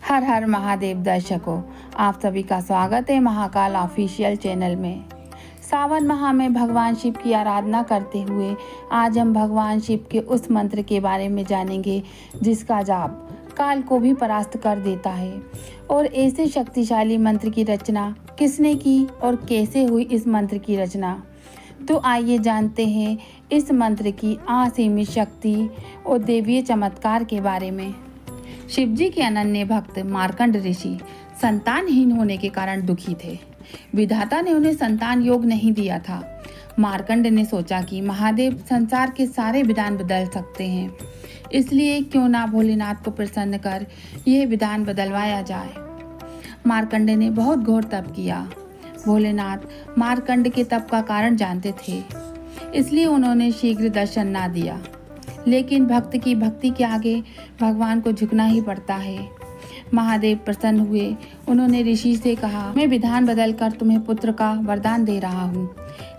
हर हर महादेव दर्शकों, आप सभी का स्वागत है महाकाल ऑफिशियल चैनल में। सावन माह में भगवान शिव की आराधना करते हुए आज हम भगवान शिव के उस मंत्र के बारे में जानेंगे जिसका जाप काल को भी परास्त कर देता है। और ऐसे शक्तिशाली मंत्र की रचना किसने की और कैसे हुई इस मंत्र की रचना, तो आइए जानते हैं इस मंत्र की असीमित शक्ति और देवीय चमत्कार के बारे में। शिवजी के अनन्य भक्त मार्कंड ऋषि संतानहीन होने के कारण दुखी थे। विधाता ने उन्हें संतान योग नहीं दिया था। मार्कंड ने सोचा कि महादेव संसार के सारे विधान बदल सकते हैं, इसलिए क्यों ना भोलेनाथ को प्रसन्न कर यह विधान बदलवाया जाए। मार्कंड ने बहुत घोर तप किया। भोलेनाथ मार्कंड के तप का कारण जानते थे, इसलिए उन्होंने शीघ्र दर्शन ना दिया। लेकिन भक्त की भक्ति के आगे भगवान को झुकना ही पड़ता है। महादेव प्रसन्न हुए। उन्होंने ऋषि से कहा, मैं विधान बदलकर तुम्हें पुत्र का वरदान दे रहा हूँ,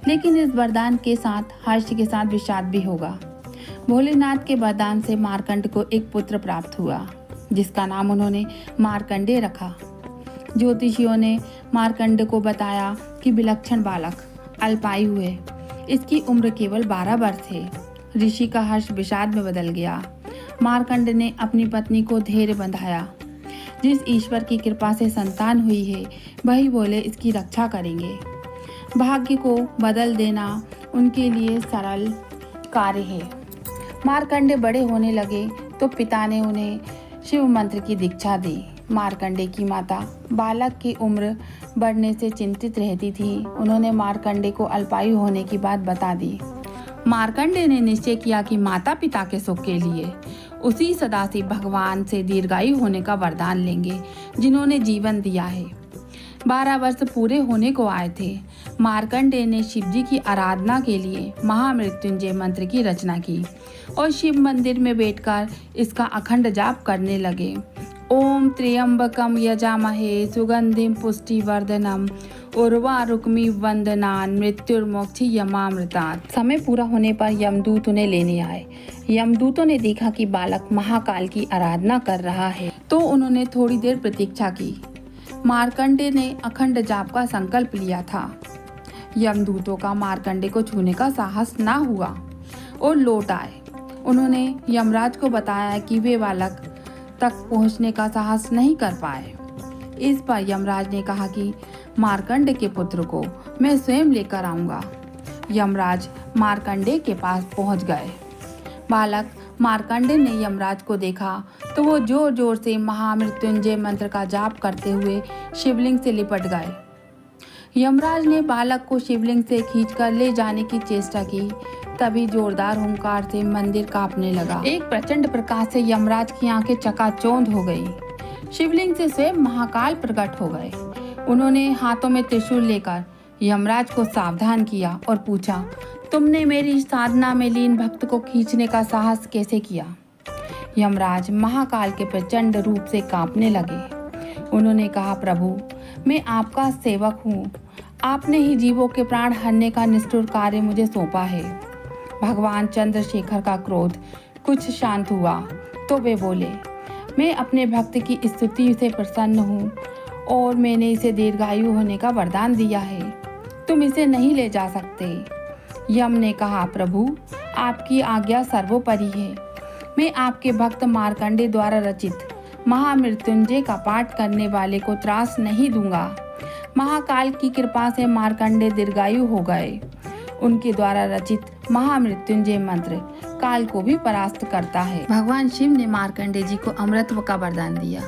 लेकिन इस वरदान के साथ हर्ष के साथ विषाद भी होगा। भोलेनाथ के वरदान से मार्कंड को एक पुत्र प्राप्त हुआ, जिसका नाम उन्होंने मार्कंडेय रखा। ज्योतिषियों ने मार्कंड को बताया कि विलक्षण बालक अल्पायु है, इसकी उम्र केवल 12 वर्ष है। ऋषि का हर्ष विषाद में बदल गया। मार्कंड ने अपनी पत्नी को धैर्य बंधाया। जिस ईश्वर की कृपा से संतान हुई है, वही बोले इसकी रक्षा करेंगे। भाग्य को बदल देना उनके लिए सरल कार्य है। मार्कंडे बड़े होने लगे तो पिता ने उन्हें शिव मंत्र की दीक्षा दी। मार्कंडे की माता बालक की उम्र बढ़ने से चिंतित रहती थी। उन्होंने मार्कंडे को अल्पायु होने की बात बता दी। मार्कंडे ने निश्चय किया कि माता पिता के सुख के लिए उसी सदाशिव भगवान से दीर्घायु होने का वरदान लेंगे, जिन्होंने जीवन दिया है। 12 वर्ष पूरे होने को आए थे। मार्कंडे ने शिवजी की आराधना के लिए महामृत्युंजय मंत्र की रचना की और शिव मंदिर में बैठकर इसका अखंड जाप करने लगे। ओम त्र्यंबकम यजामहे सुगंधिम पुष्टिवर्धनम उर्वारुकमी वंदनान मृत्युर्मोक्षी यमामृतात्। समय पूरा होने पर यमदूत उन्हें लेने आए। यमदूतों ने देखा कि बालक महाकाल की आराधना कर रहा है, तो उन्होंने थोड़ी देर प्रतीक्षा की। मार्कंडे ने अखंड जाप का संकल्प लिया था। यमदूतों का मार्कंडे को छूने का साहस ना हुआ और लौट आए। उन्होंने यमराज को बताया कि वे बालक तक पहुंचने का साहस नहीं कर पाए। इस पर यमराज ने कहा कि मार्कंडे के पुत्र को मैं स्वयं लेकर आऊंगा। यमराज मार्कंडे के पास पहुंच गए। बालक मार्कंडे ने यमराज को देखा तो वो जोर जोर से महामृत्युंजय मंत्र का जाप करते हुए शिवलिंग से लिपट गए। यमराज ने बालक को शिवलिंग से खींचकर ले जाने की चेष्टा की। तभी जोरदार हुंकार से मंदिर कांपने लगा। एक प्रचंड प्रकाश से यमराज की आंखें चकाचौंध हो गई। शिवलिंग से स्वयं महाकाल प्रकट हो गए। उन्होंने हाथों में त्रिशूल लेकर यमराज को सावधान किया और पूछा, तुमने मेरी साधना में लीन भक्त को खींचने का साहस कैसे किया? यमराज महाकाल के प्रचंड रूप से कांपने लगे। उन्होंने कहा, प्रभु, मैं आपका सेवक हूँ। आपने ही जीवों के प्राण हरने का निष्ठुर कार्य मुझे सौंपा है। भगवान चंद्रशेखर का क्रोध कुछ शांत हुआ तो वे बोले, मैं अपने भक्त की स्तुति से प्रसन्न हूँ और मैंने इसे दीर्घायु होने का वरदान दिया है। तुम इसे नहीं ले जा सकते। यम ने कहा, प्रभु, आपकी आज्ञा सर्वोपरि है। मैं आपके भक्त मार्कंडे द्वारा रचित महामृत्युंजय का पाठ करने वाले को त्रास नहीं दूंगा। महाकाल की कृपा से मार्कंडे दीर्घायु हो गए। उनके द्वारा रचित महामृत्युंजय मंत्र काल को भी परास्त करता है। भगवान शिव ने मार्कंडे जी को अमृतत्व का वरदान दिया।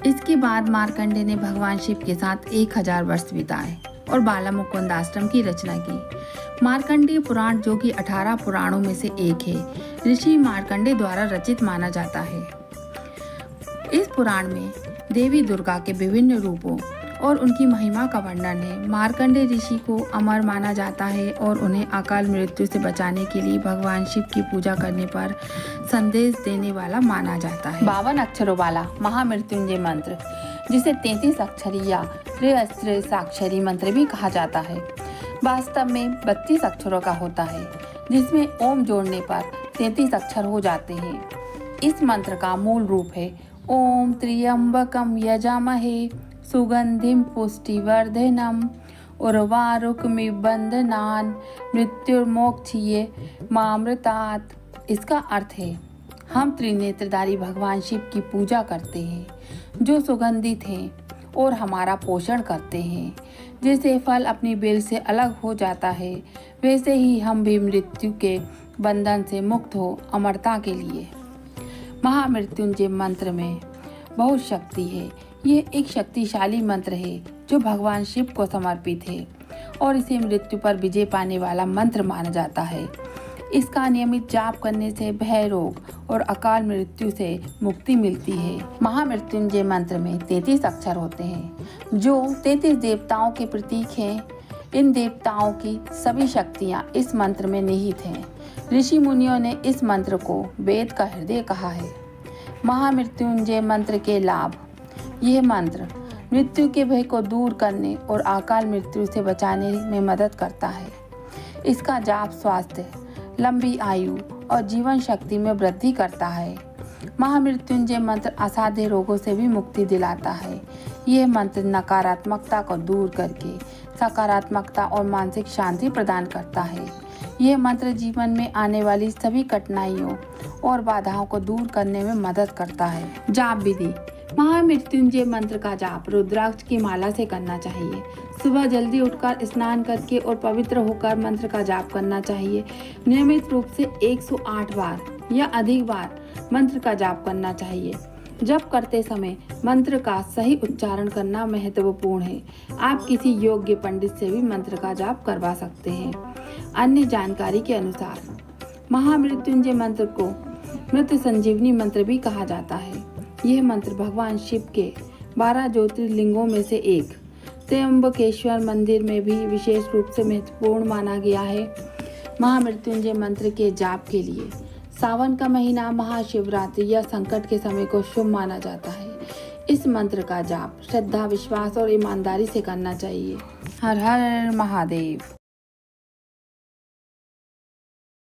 इसके बाद मार्कंडे ने भगवान शिव के साथ 1000 वर्ष बिताए और बाला मुकुंद आश्रम की रचना की। मार्कंडेय पुराण, जो कि 18 पुराणों में से एक है, ऋषि मार्कंडे द्वारा रचित माना जाता है। इस पुराण में देवी दुर्गा के विभिन्न रूपों और उनकी महिमा का वर्णन है। मार्कंडेय ऋषि को अमर माना जाता है और उन्हें अकाल मृत्यु से बचाने के लिए भगवान शिव की पूजा करने पर संदेश देने वाला माना जाता है। 52 अक्षरों वाला महामृत्युंजय मंत्र, जिसे 33 अक्षरी या त्रिअक्षरी मंत्र भी कहा जाता है, वास्तव में 32 अक्षरों का होता है, जिसमें ओम जोड़ने पर 33 अक्षर हो जाते हैं। इस मंत्र का मूल रूप है ओम त्र्यंबकम यजामहे सुगंधिम पुष्टिवर्धनम उर्वारुकमिव बंधनान् मृत्युर्मोक्षीय मामृतात्। इसका अर्थ है, हम त्रिनेत्रधारी भगवान शिव की पूजा करते हैं जो सुगंधित हैं और हमारा पोषण करते हैं। जैसे फल अपनी बेल से अलग हो जाता है, वैसे ही हम भी मृत्यु के बंधन से मुक्त हो अमरता के लिए। महामृत्युंजय मंत्र में बहुत शक्ति है। ये एक शक्तिशाली मंत्र है जो भगवान शिव को समर्पित है और इसे मृत्यु पर विजय पाने वाला मंत्र माना जाता है। इसका नियमित जाप करने से भय रोग और अकाल मृत्यु से मुक्ति मिलती है। महामृत्युंजय मंत्र में 33 अक्षर होते हैं जो 33 देवताओं के प्रतीक हैं। इन देवताओं की सभी शक्तियाँ इस मंत्र में निहित हैं। ऋषि मुनियों ने इस मंत्र को वेद का हृदय कहा है। महामृत्युंजय मंत्र के लाभ। यह मंत्र मृत्यु के भय को दूर करने और अकाल मृत्यु से बचाने में मदद करता है। इसका जाप स्वास्थ्य, लंबी आयु और जीवन शक्ति में वृद्धि करता है। महामृत्युंजय मंत्र असाध्य रोगों से भी मुक्ति दिलाता है। यह मंत्र नकारात्मकता को दूर करके सकारात्मकता और मानसिक शांति प्रदान करता है। यह मंत्र जीवन में आने वाली सभी कठिनाइयों और बाधाओं को दूर करने में मदद करता है। जाप विधि। महामृत्युंजय मंत्र का जाप रुद्राक्ष की माला से करना चाहिए। सुबह जल्दी उठकर स्नान करके और पवित्र होकर मंत्र का जाप करना चाहिए। नियमित रूप से 108 बार या अधिक बार मंत्र का जाप करना चाहिए। जप करते समय मंत्र का सही उच्चारण करना महत्वपूर्ण है। आप किसी योग्य पंडित से भी मंत्र का जाप करवा सकते हैं। अन्य जानकारी के अनुसार महामृत्युंजय मंत्र को मृत्यु संजीवनी मंत्र भी कहा जाता है। यह मंत्र भगवान शिव के 12 ज्योतिर्लिंगों में से एक त्र्यंबकेश्वर मंदिर में भी विशेष रूप से महत्वपूर्ण माना गया है। महामृत्युंजय मंत्र के जाप के लिए सावन का महीना, महाशिवरात्रि या संकट के समय को शुभ माना जाता है। इस मंत्र का जाप श्रद्धा, विश्वास और ईमानदारी से करना चाहिए। हर हर महादेव।